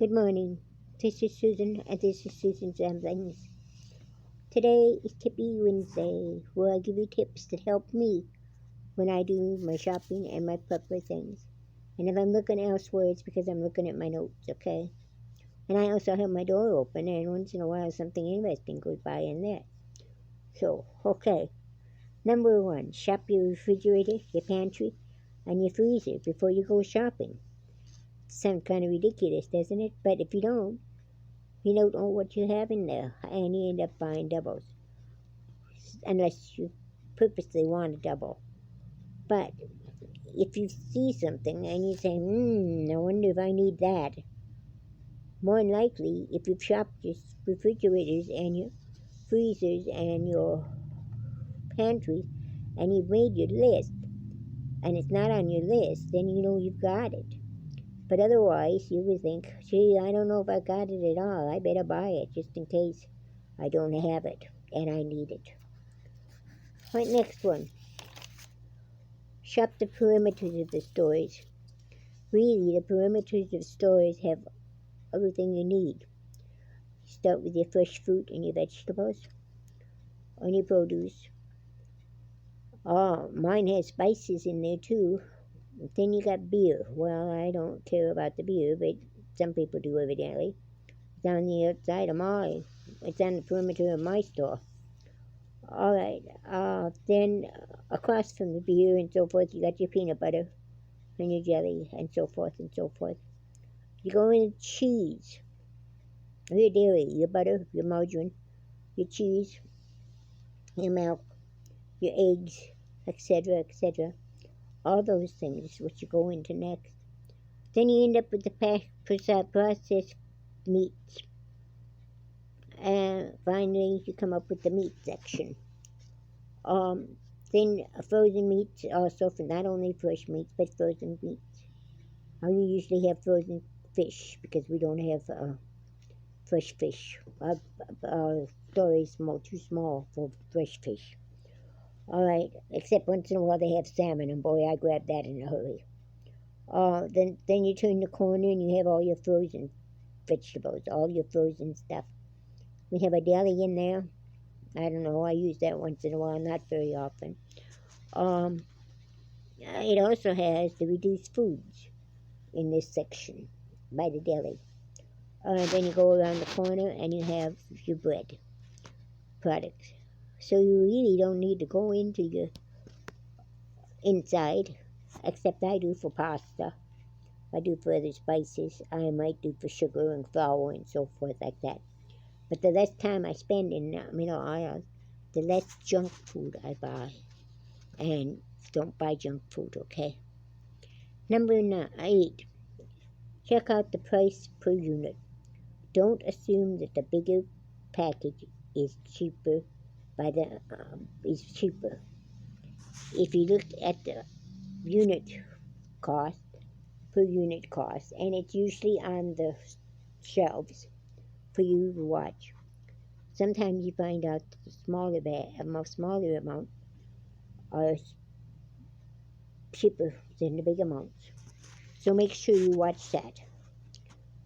Good morning. This is Susan, and this is Susan's Ramblings. Today is Tippy Wednesday, where I give you tips that help me when I do my shopping and my prepper things. And if I'm looking elsewhere, it's because I'm looking at my notes, okay? And I also have my door open, and once in a while something interesting goes by in there. So, okay. Number one, shop your refrigerator, your pantry, and your freezer before you go shopping. Sounds kind of ridiculous, doesn't it? But if you don't know what you have in there, and you end up buying doubles, unless you purposely want a double. But if you see something and you say, I wonder if I need that, more than likely, if you've shopped your refrigerators and your freezers and your pantries, and you've made your list, and it's not on your list, then you know you've got it. But otherwise, you would think, gee, I don't know if I got it at all. I better buy it just in case I don't have it and I need it. Right, next one. Shop the perimeters of the stores. Really, the perimeters of stores have everything you need. You start with your fresh fruit and your vegetables, and your produce. Oh, mine has spices in there too. Then you got beer. Well, I don't care about the beer, but some people do evidently. It's on the outside of mine. It's on the perimeter of my store. All right. Then across from the beer and so forth, you got your peanut butter and your jelly and so forth and so forth. You go into cheese, your dairy, your butter, your margarine, your cheese, your milk, your eggs, etc., etc. All those things is what you go into next. Then you end up with the processed meats. And finally, you come up with the meat section. Then frozen meats also, for not only fresh meats, but frozen meats. I usually have frozen fish because we don't have fresh fish. Our store is too small for fresh fish. All right, except once in a while they have salmon, and boy, I grab that in a hurry. Then you turn the corner and you have all your frozen vegetables, all your frozen stuff. We have a deli in there. I don't know, I use that once in a while, not very often. It also has the reduced foods in this section by the deli. Then you go around the corner and you have your bread products. So you really don't need to go into your inside, except I do for pasta. I do for other spices. I might do for sugar and flour and so forth like that. But the less time I spend in middle aisles, the less junk food I buy. And don't buy junk food, okay? Number 8. Check out the price per unit. Don't assume that the bigger package is cheaper. Is cheaper. If you look at the unit cost, per unit cost, and it's usually on the shelves for you to watch. Sometimes you find out that the smaller amount are cheaper than the big amounts. So make sure you watch that.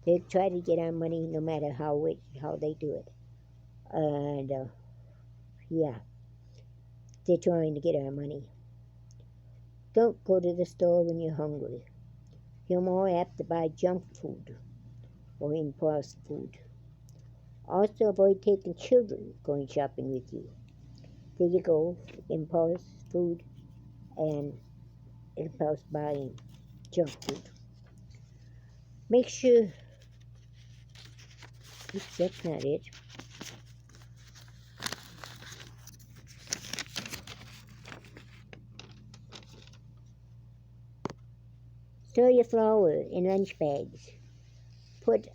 They try to get our money no matter how they do it. And yeah, they're trying to get our money. Don't go to the store when you're hungry. You're more apt to buy junk food or impulse food. Also avoid taking children going shopping with you. There you go, impulse food and impulse buying junk food. Make sure, oops, that's not it. Store your flour in lunch bags. Put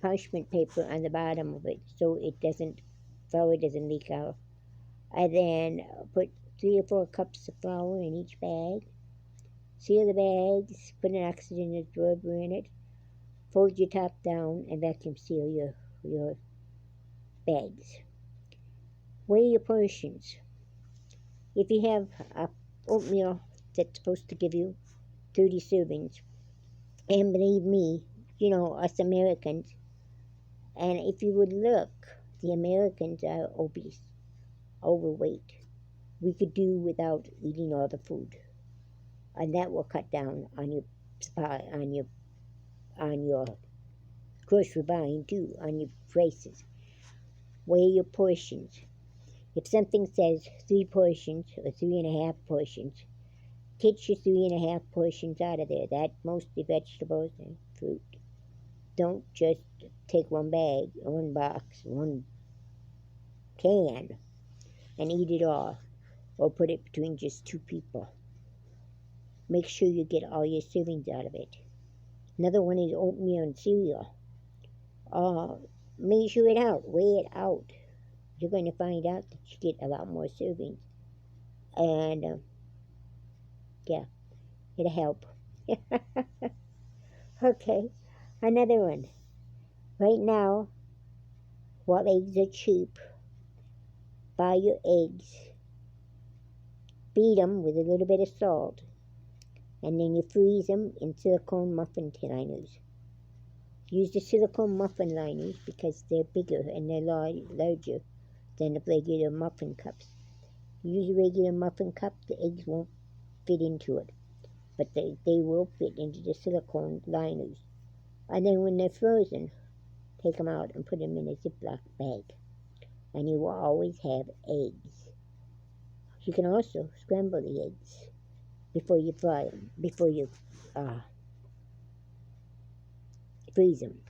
parchment paper on the bottom of it so flour doesn't leak out. And then put 3 or 4 cups of flour in each bag. Seal the bags, put an oxygen absorber in it, fold your top down, and vacuum seal your bags. Weigh your portions. If you have oatmeal that's supposed to give you 30 servings, and believe me, you know, us Americans. And if you would look, the Americans are obese, overweight. We could do without eating all the food, and that will cut down on your supply, on your grocery buying too, on your prices. Weigh your portions. If something says 3 portions or 3.5 portions, get your 3.5 portions out of there. That's mostly vegetables and fruit. Don't just take one bag, one box, one can, and eat it all, or put it between just 2 people. Make sure you get all your servings out of it. Another one is oatmeal and cereal. Measure it out, weigh it out. You're going to find out that you get a lot more servings. And yeah, it'll help. Okay, another one. Right now, while eggs are cheap, buy your eggs, beat them with a little bit of salt, and then you freeze them in silicone muffin liners. Use the silicone muffin liners because they're bigger and they're larger than the regular muffin cups. Use a regular muffin cup, the eggs won't fit into it, but they will fit into the silicone liners. And then when they're frozen, take them out and put them in a Ziploc bag, and you will always have eggs. You can also scramble the eggs before you fry them, before you freeze them.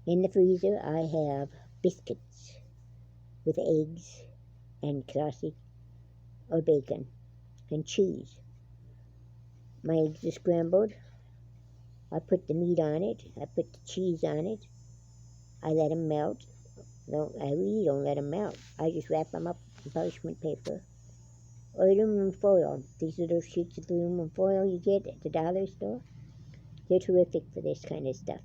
In the freezer, I have biscuits with eggs and sausage or bacon and cheese. My eggs are scrambled. I put the meat on it. I put the cheese on it. I let them melt. I really don't let them melt. I just wrap them up in parchment paper or aluminum foil. These little sheets of aluminum foil you get at the dollar store, they're terrific for this kind of stuff.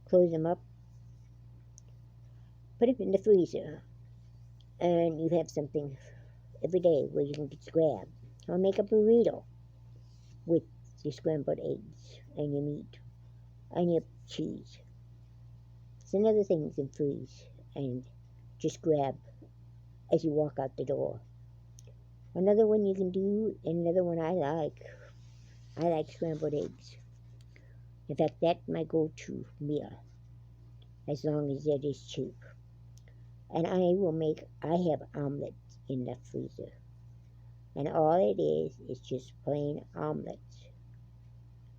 Close them up, put them in the freezer, and you have something every day where you can just grab. Or make a burrito with your scrambled eggs and your meat and your cheese. It's another thing you can freeze and just grab as you walk out the door. Another one you can do, another one I like scrambled eggs. In fact, that's my go-to meal, as long as it is cheap. And I have omelets in the freezer. And all it is just plain omelets.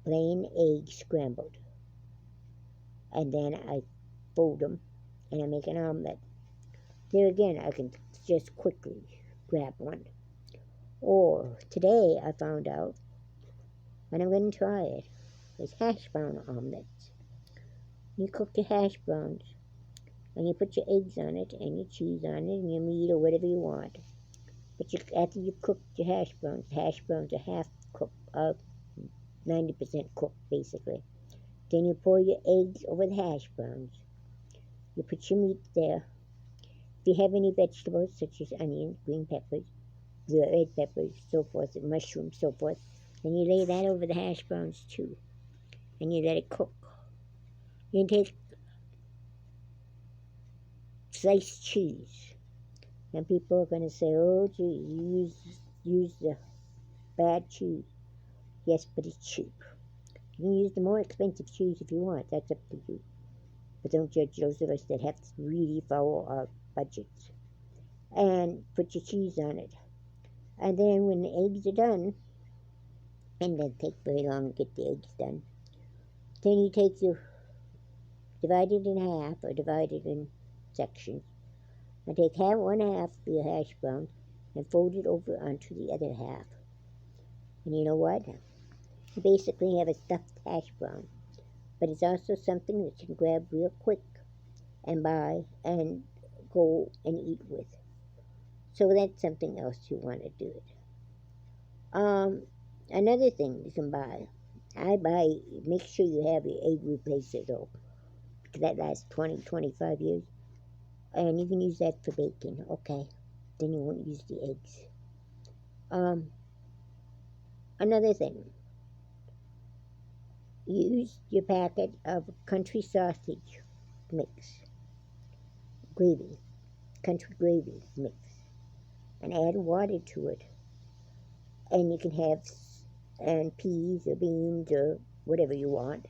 Plain eggs scrambled. And then I fold them and I make an omelet. There again, I can just quickly grab one. Or today I found out, and I'm going to try it, is hash brown omelets. You cook your hash browns, and you put your eggs on it, and your cheese on it, and your meat, or whatever you want. But after you cook your hash browns are half cooked, 90% cooked, basically. Then you pour your eggs over the hash browns. You put your meat there. If you have any vegetables, such as onions, green peppers, red peppers, so forth, and mushrooms, so forth, then you lay that over the hash browns too, and you let it cook. You can take sliced cheese, and people are going to say, "Oh, gee, you use the bad cheese." Yes, but it's cheap. You can use the more expensive cheese if you want. That's up to you. But don't judge those of us that have to really follow our budgets. And put your cheese on it. And then when the eggs are done, and it doesn't take very long to get the eggs done, then you divide it in half or divide it in sections, and take one half of your hash brown and fold it over onto the other half. And you know what? You basically have a stuffed hash brown, but it's also something that you can grab real quick and buy and go and eat with. So that's something else you want to do it. Another thing you can buy, make sure you have your egg replacer though, because that lasts 20, 25 years. And you can use that for bacon, okay? Then you won't use the eggs. Another thing, use your packet of country sausage mix, gravy, country gravy mix, and add water to it. And you can have and peas or beans or whatever you want,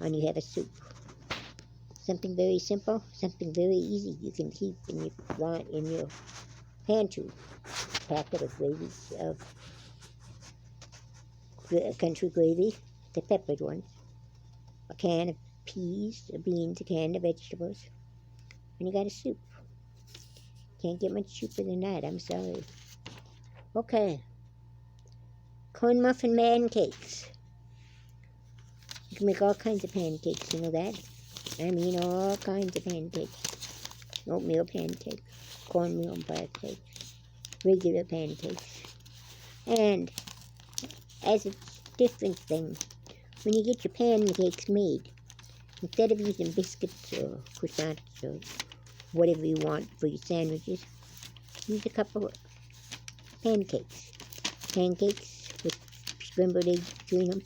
and you have a soup. Something very simple, something very easy you can keep in your pantry. Packet of gravy of country gravy, the peppered ones, a can of peas, or beans, a can of vegetables, and you got a soup. Can't get much cheaper than that, I'm sorry. Okay, corn muffin pancakes. You can make all kinds of pancakes, you know that? I mean all kinds of pancakes. Oatmeal pancakes, cornmeal pancakes, regular pancakes. And as a different thing, when you get your pancakes made, instead of using biscuits or croissants or whatever you want for your sandwiches, use a couple of pancakes. Pancakes with scrambled eggs between them,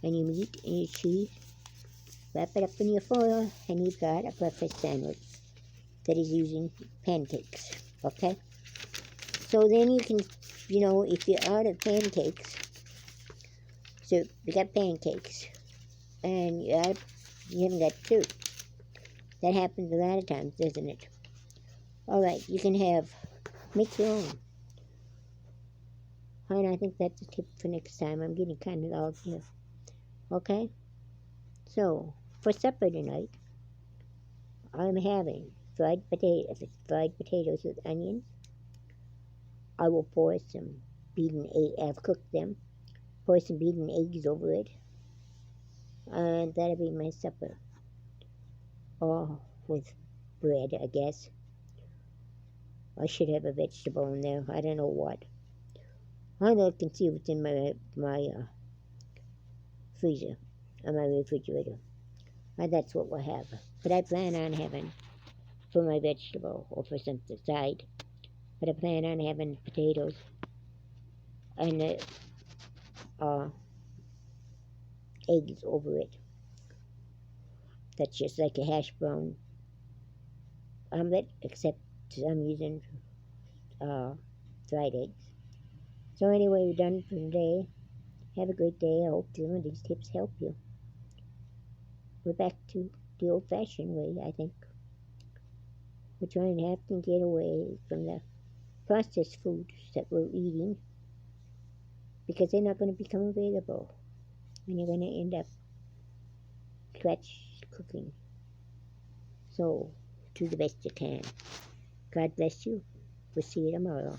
and your meat and your cheese. Wrap it up in your foil, and you've got a breakfast sandwich that is using pancakes. Okay? So then you can, if you're out of pancakes, so you got pancakes, and you haven't got soup. That happens a lot of times, doesn't it? Alright, you can make your own. And I think that's a tip for next time. I'm getting kind of lost here. Okay? So, for supper tonight, I'm having fried potatoes with onions. I will pour some beaten eggs. I've cooked them. Pour some beaten eggs over it. And that'll be my supper. Or with bread, I guess. I should have a vegetable in there. I don't know what. I'll look and see what's in my freezer, or my refrigerator. And that's what we'll have. But I plan on having, for my vegetable, or for some side, but I plan on having potatoes and eggs over it. That's just like a hash brown omelet, except I'm using fried eggs. So anyway, we're done for today. Have a great day. I hope some of these tips help you. We're back to the old-fashioned way, I think. We're trying to have to get away from the processed foods that we're eating, because they're not going to become available, and you're going to end up scratch cooking. So, do the best you can. God bless you. We'll see you tomorrow.